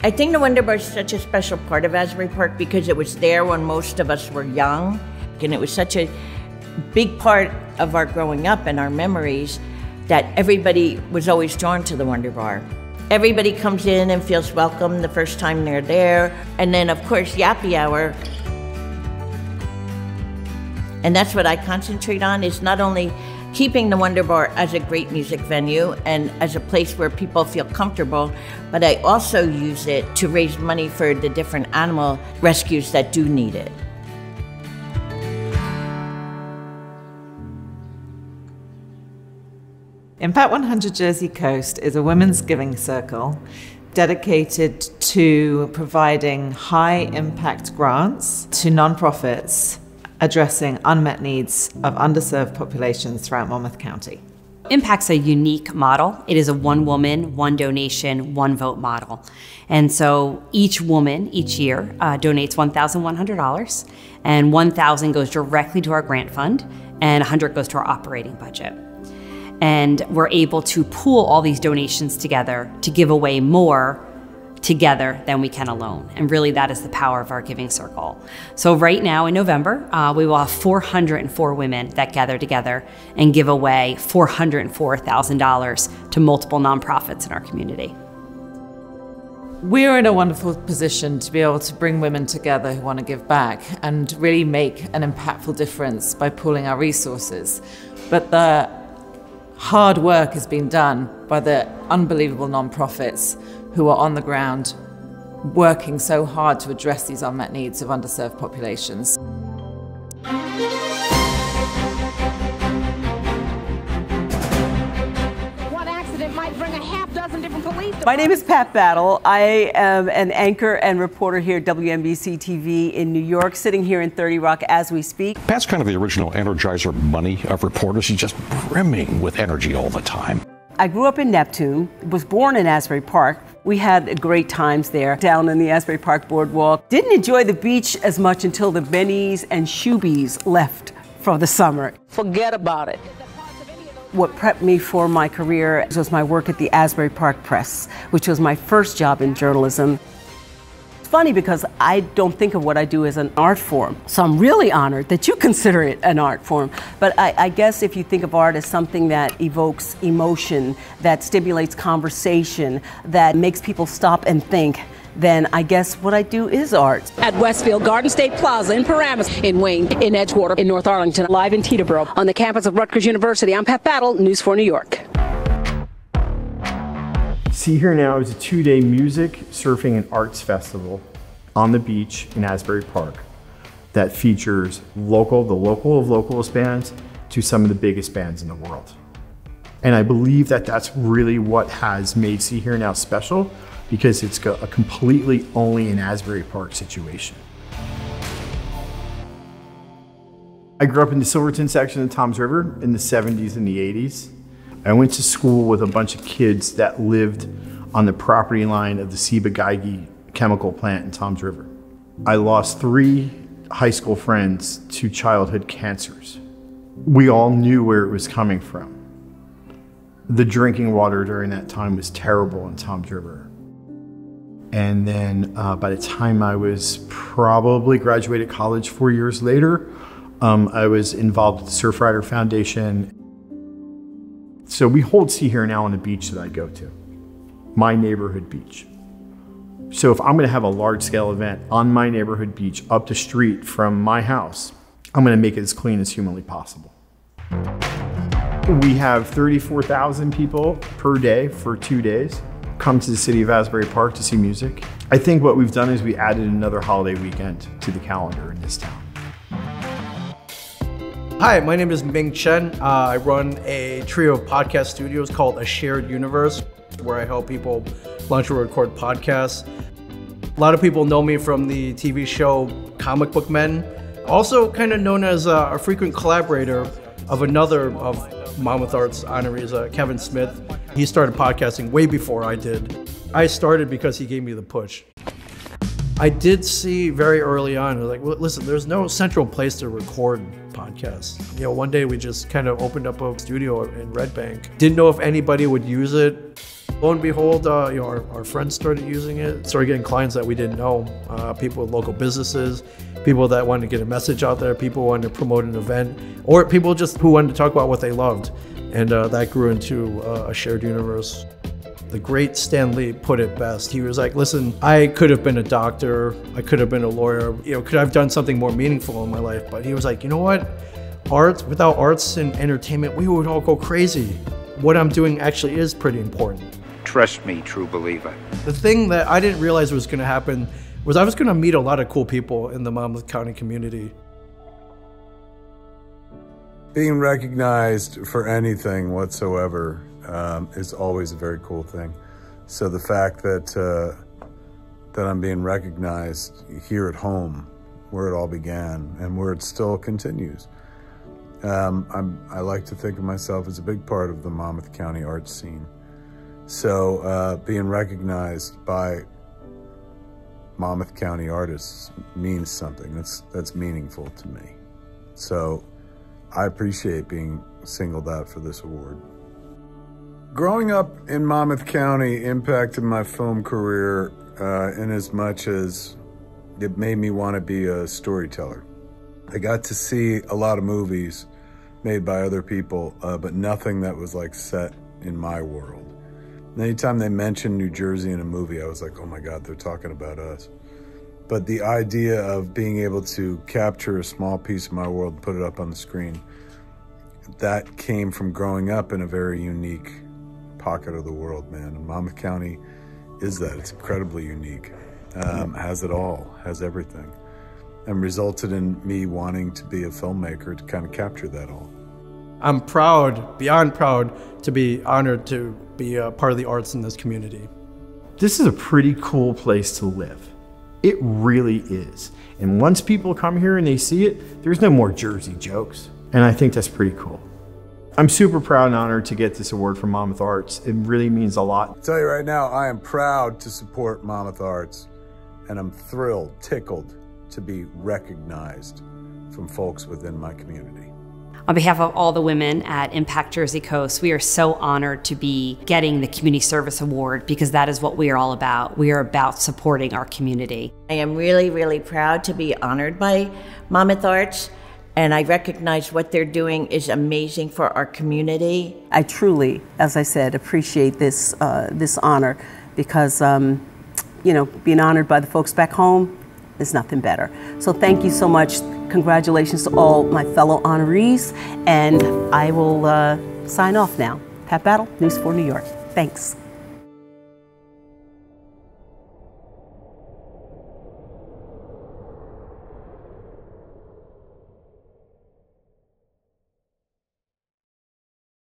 I think the Wonder Bar is such a special part of Asbury Park because it was there when most of us were young, and it was such a big part of our growing up and our memories that everybody was always drawn to the Wonder Bar. Everybody comes in and feels welcome the first time they're there, and then of course Yappy Hour. And that's what I concentrate on, is not only keeping the Wonder Bar as a great music venue and as a place where people feel comfortable, but I also use it to raise money for the different animal rescues that do need it. Impact 100 Jersey Coast is a women's giving circle dedicated to providing high-impact grants to nonprofits addressing unmet needs of underserved populations throughout Monmouth County. Impact's a unique model. It is a one woman, one donation, one vote model. And so each woman each year donates $1,100, and $1,000 goes directly to our grant fund, and $100 goes to our operating budget. And we're able to pool all these donations together to give away more together than we can alone. And really that is the power of our giving circle. So right now in November, we will have 404 women that gather together and give away $404,000 to multiple nonprofits in our community. We're in a wonderful position to be able to bring women together who want to give back and really make an impactful difference by pooling our resources. But the hard work has been done by the unbelievable nonprofits who are on the ground working so hard to address these unmet needs of underserved populations. One accident might bring a half dozen different police. My name is Pat Battle. I am an anchor and reporter here at WNBC TV in New York, sitting here in 30 Rock as we speak. Pat's kind of the original Energizer Bunny of reporters. She's just brimming with energy all the time. I grew up in Neptune, was born in Asbury Park. We had great times there down in the Asbury Park Boardwalk. Didn't enjoy the beach as much until the Bennies and Shoebies left for the summer. Forget about it. What prepped me for my career was my work at the Asbury Park Press, which was my first job in journalism. It's funny because I don't think of what I do as an art form, so I'm really honored that you consider it an art form. But I guess if you think of art as something that evokes emotion, that stimulates conversation, that makes people stop and think, then I guess what I do is art. At Westfield Garden State Plaza in Paramus, in Wayne, in Edgewater, in North Arlington, live in Teterboro, on the campus of Rutgers University. I'm Pat Battle, News 4 New York. See Here Now is a two-day music, surfing, and arts festival on the beach in Asbury Park that features the local of localist bands to some of the biggest bands in the world. And I believe that that's really what has made See Here Now special, because it's a completely only in Asbury Park situation. I grew up in the Silverton section of Toms River in the 70s and the 80s. I went to school with a bunch of kids that lived on the property line of the Ciba-Geigy chemical plant in Toms River. I lost 3 high school friends to childhood cancers. We all knew where it was coming from. The drinking water during that time was terrible in Toms River. And then by the time I was probably graduated college 4 years later, I was involved with the Surfrider Foundation. So we hold See Here Now on the beach that I go to, my neighborhood beach. So if I'm gonna have a large scale event on my neighborhood beach up the street from my house, I'm gonna make it as clean as humanly possible. We have 34,000 people per day for 2 days come to the city of Asbury Park to see music. I think what we've done is we added another holiday weekend to the calendar in this town. Hi, my name is Ming Chen. I run a trio of podcast studios called A Shared Universe, where I help people launch or record podcasts. A lot of people know me from the TV show Comic Book Men. Also kind of known as a frequent collaborator of another of Monmouth Arts honorees, Kevin Smith. He started podcasting way before I did. I started because he gave me the push. I did see very early on, I was like, well, listen, there's no central place to record podcasts. You know, one day we just kind of opened up a studio in Red Bank. Didn't know if anybody would use it. Lo and behold, our friends started using it, started getting clients that we didn't know, people with local businesses, people that wanted to get a message out there, people who wanted to promote an event, or people just who wanted to talk about what they loved. And that grew into a shared universe. The great Stan Lee put it best. He was like, listen, I could have been a doctor, I could have been a lawyer, could I have done something more meaningful in my life? But he was like, you know what? Without arts and entertainment, we would all go crazy. What I'm doing actually is pretty important. Trust me, true believer. The thing that I didn't realize was gonna happen was I was gonna meet a lot of cool people in the Monmouth County community. Being recognized for anything whatsoever is always a very cool thing. So the fact that I'm being recognized here at home, where it all began and where it still continues, I like to think of myself as a big part of the Monmouth County art scene. So being recognized by Monmouth County artists means something. That's meaningful to me. So I appreciate being singled out for this award. Growing up in Monmouth County impacted my film career in as much as it made me want to be a storyteller. I got to see a lot of movies made by other people, but nothing that was like set in my world. And anytime they mentioned New Jersey in a movie, I was like, oh my God, they're talking about us. But the idea of being able to capture a small piece of my world and put it up on the screen, that came from growing up in a very unique pocket of the world, man. And Monmouth County is that. It's incredibly unique. Has it all, has everything. And resulted in me wanting to be a filmmaker to kind of capture that all. I'm proud, beyond proud, to be honored to be a part of the arts in this community. This is a pretty cool place to live. It really is. And once people come here and they see it, there's no more Jersey jokes. And I think that's pretty cool. I'm super proud and honored to get this award from Monmouth Arts. It really means a lot. I'll tell you right now, I am proud to support Monmouth Arts, and I'm thrilled, tickled to be recognized from folks within my community. On behalf of all the women at Impact Jersey Coast, we are so honored to be getting the Community Service Award because that is what we are all about. We are about supporting our community. I am really, really proud to be honored by Monmouth Arts, and I recognize what they're doing is amazing for our community. I truly, as I said, appreciate this this honor because, being honored by the folks back home is nothing better. So thank you so much. Congratulations to all my fellow honorees, and I will sign off now. Pat Battle, News 4 New York. Thanks.